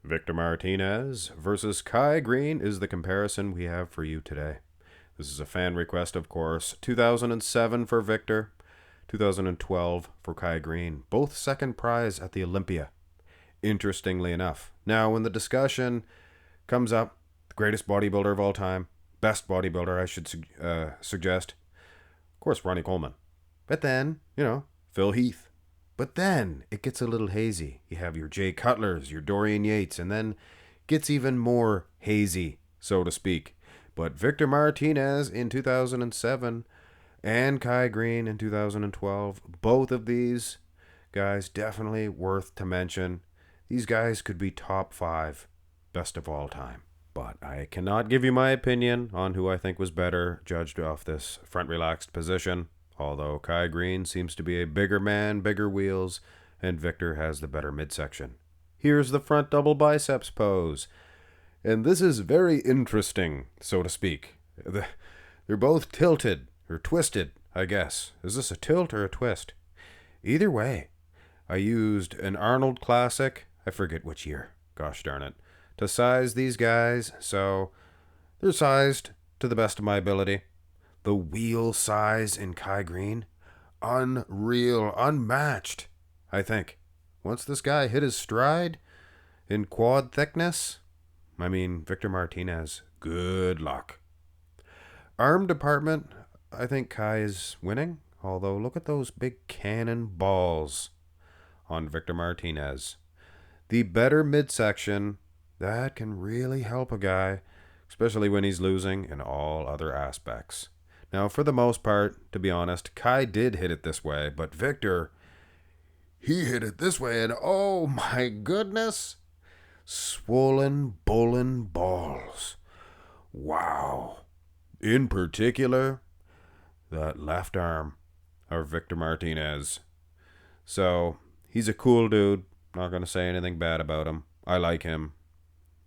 Victor Martinez versus Kai Greene is the comparison we have for you today. This is a fan request, of course. 2007 for Victor, 2012 for Kai Greene. Both second prize at the Olympia, interestingly enough. Now, when the discussion comes up, the greatest bodybuilder of all time, best bodybuilder, I should suggest, of course, Ronnie Coleman. But then, Phil Heath. But then it gets a little hazy. You have your Jay Cutlers, your Dorian Yates, and then gets even more hazy, so to speak. But Victor Martinez in 2007 and Kai Greene in 2012, both of these guys definitely worth to mention. These guys could be top 5 best of all time. But I cannot give you my opinion on who I think was better, judged off this front relaxed position. Although Kai Greene seems to be a bigger man, bigger wheels, and Victor has the better midsection. Here's the front double biceps pose. And this is very interesting, so to speak. They're both tilted, or twisted, I guess. Is this a tilt or a twist? Either way, I used an Arnold Classic, I forget which year, gosh darn it, to size these guys, so they're sized to the best of my ability. The wheel size in Kai Greene, unreal, unmatched, I think. Once this guy hit his stride in quad thickness, Victor Martinez, good luck. Arm department, I think Kai is winning, although look at those big cannon balls on Victor Martinez. The better midsection, that can really help a guy, especially when he's losing in all other aspects. Now, for the most part, to be honest, Kai did hit it this way, but Victor, he hit it this way, and oh my goodness, swollen bowling balls. Wow. In particular, that left arm of Victor Martinez. So, he's a cool dude. Not going to say anything bad about him. I like him.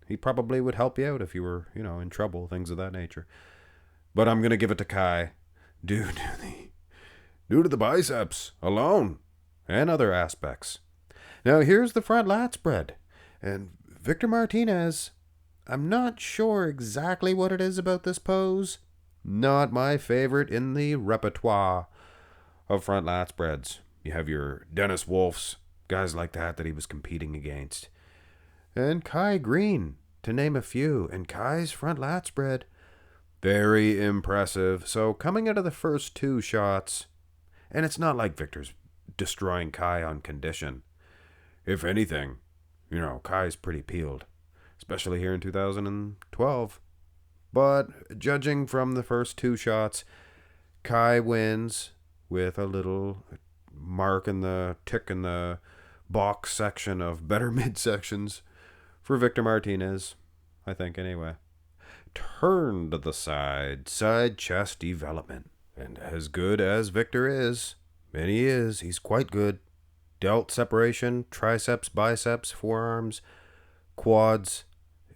He probably would help you out if you were, in trouble, things of that nature. But I'm going to give it to Kai due to the biceps alone and other aspects. Now, here's the front lat spread. And Victor Martinez, I'm not sure exactly what it is about this pose. Not my favorite in the repertoire of front lat spreads. You have your Dennis Wolfs, guys like that he was competing against. And Kai Greene, to name a few. And Kai's front lat spread, very impressive. So coming out of the first 2 shots, and it's not like Victor's destroying Kai on condition. If anything, Kai's pretty peeled, especially here in 2012. But judging from the first 2 shots, Kai wins with a little mark in the tick in the box section of better midsections for Victor Martinez, I think anyway. Turn to the side chest development. And as good as Victor is, and he's quite good. Delt separation, triceps, biceps, forearms, quads.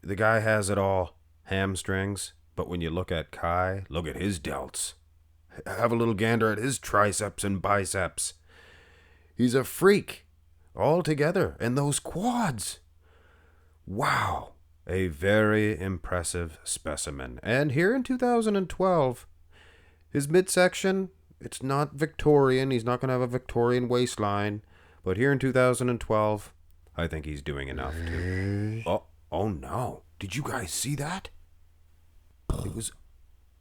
The guy has it all. Hamstrings. But when you look at Kai, look at his delts. Have a little gander at his triceps and biceps. He's a freak altogether. And those quads. Wow. A very impressive specimen. And here in 2012, his midsection, it's not Victorian. He's not going to have a Victorian waistline. But here in 2012, I think he's doing enough to... Oh no. Did you guys see that? It was...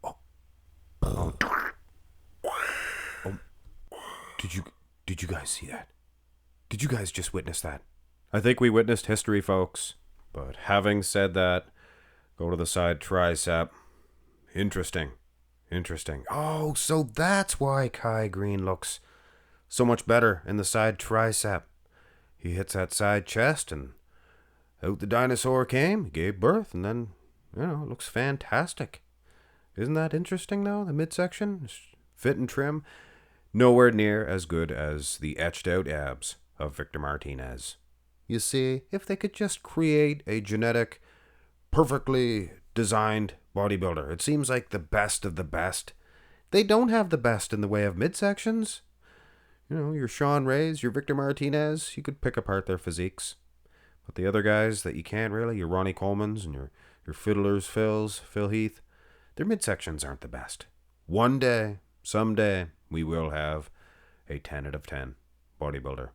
Oh. Did you guys see that? Did you guys just witness that? I think we witnessed history, folks. But having said that, go to the side tricep. Interesting. Oh, so that's why Kai Greene looks so much better in the side tricep. He hits that side chest and out the dinosaur came, gave birth, and then, it looks fantastic. Isn't that interesting, though? The midsection is fit and trim. Nowhere near as good as the etched out abs of Victor Martinez. You see, if they could just create a genetic, perfectly designed bodybuilder, it seems like the best of the best. They don't have the best in the way of midsections. Your Sean Rays, your Victor Martinez, you could pick apart their physiques. But the other guys that you can't really, your Ronnie Colemans and your Fiddlers Phil Heath, their midsections aren't the best. One day, someday, we will have a 10 out of 10 bodybuilder.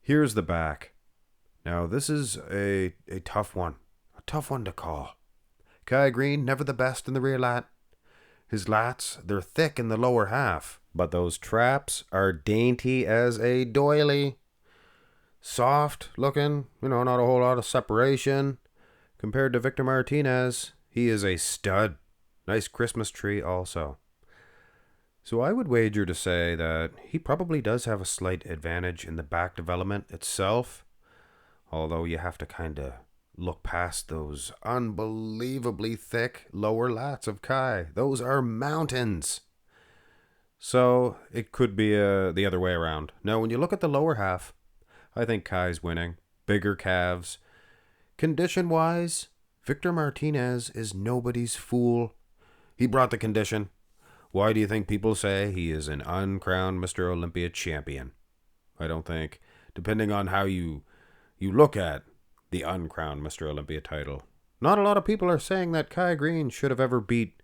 Here's the back. Now, this is a tough one. A tough one to call. Kai Greene, never the best in the rear lat. His lats, they're thick in the lower half, but those traps are dainty as a doily. Soft looking, not a whole lot of separation. Compared to Victor Martinez, he is a stud. Nice Christmas tree also. So I would wager to say that he probably does have a slight advantage in the back development itself, although you have to kind of look past those unbelievably thick lower lats of Kai. Those are mountains. So it could be the other way around. Now, when you look at the lower half, I think Kai's winning. Bigger calves. Condition-wise, Victor Martinez is nobody's fool. He brought the condition. Why do you think people say he is an uncrowned Mr. Olympia champion? I don't think, depending on how you look at the uncrowned Mr. Olympia title, not a lot of people are saying that Kai Greene should have ever beat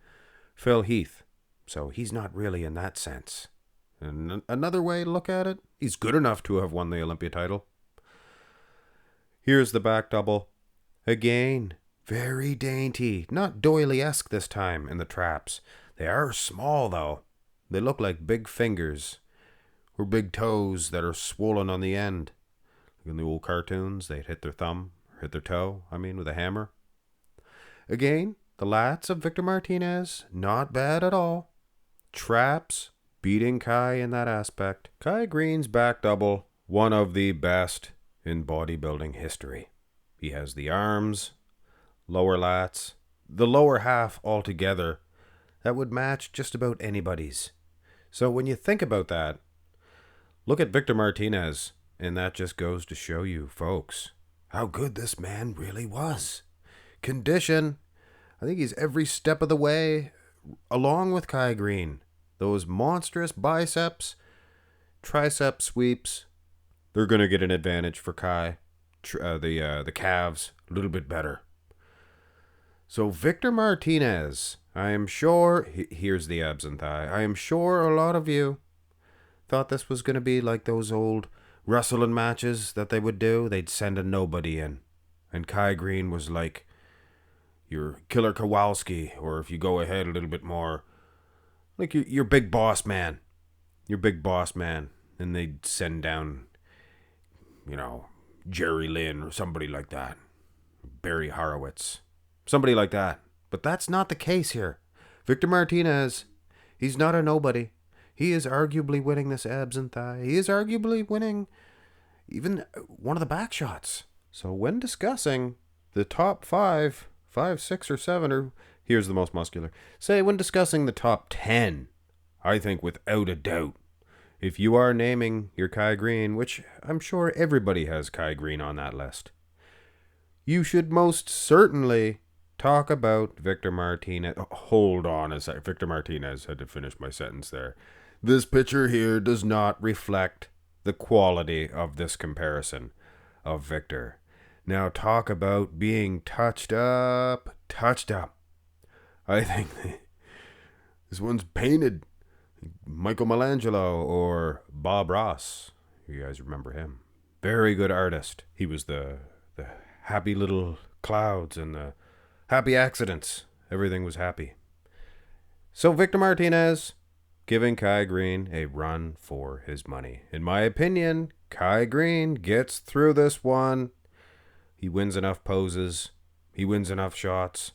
Phil Heath. So he's not really in that sense. And another way to look at it, he's good enough to have won the Olympia title. Here's the back double. Again, very dainty. Not doily-esque this time in the traps. They are small, though. They look like big fingers or big toes that are swollen on the end. Like in the old cartoons, they'd hit their thumb or hit their toe, with a hammer. Again, the lats of Victor Martinez, not bad at all. Traps, beating Kai in that aspect. Kai Greene's back double, one of the best in bodybuilding history. He has the arms, lower lats, the lower half altogether that would match just about anybody's. So when you think about that, look at Victor Martinez, and that just goes to show you, folks, how good this man really was. Condition, I think he's every step of the way along with Kai Greene. Those monstrous biceps, triceps sweeps, they're going to get an advantage for Kai. The calves, a little bit better. So Victor Martinez, I am sure, here's the abs and thigh, I am sure a lot of you thought this was going to be like those old wrestling matches that they would do. They'd send a nobody in. And Kai Greene was like your Killer Kowalski, or if you go ahead a little bit more, like your big boss man. Your big boss man. And they'd send down, Jerry Lynn or somebody like that. Barry Horowitz. Somebody like that. But that's not the case here. Victor Martinez, he's not a nobody. He is arguably winning this abs and thigh. He is arguably winning even one of the back shots. So when discussing the top 5, 6, or 7, or here's the most muscular. Say when discussing the top 10, I think without a doubt, if you are naming your Kai Greene, which I'm sure everybody has Kai Greene on that list, you should most certainly talk about Victor Martinez. Oh, hold on a sec. Victor Martinez, had to finish my sentence there. This picture here does not reflect the quality of this comparison of Victor. Now talk about being touched up. I think this one's painted. Michelangelo or Bob Ross. You guys remember him. Very good artist. He was the happy little clouds and the happy accidents. Everything was happy. So Victor Martinez giving Kai Greene a run for his money. In my opinion, Kai Greene gets through this one. He wins enough poses. He wins enough shots.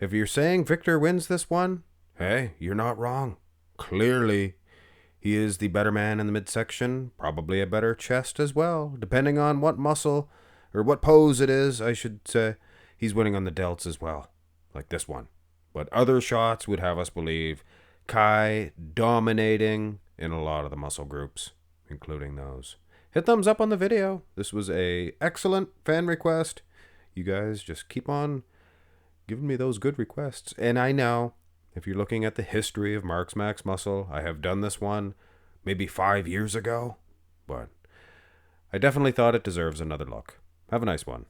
If you're saying Victor wins this one, hey, you're not wrong. Clearly, he is the better man in the midsection, probably a better chest as well, depending on what muscle, or what pose it is, I should say. He's winning on the delts as well, like this one. But other shots would have us believe Kai dominating in a lot of the muscle groups, including those. Hit thumbs up on the video. This was a excellent fan request. You guys just keep on giving me those good requests. And I know, if you're looking at the history of Mark's Max Muscle, I have done this one maybe 5 years ago, but I definitely thought it deserves another look. Have a nice one.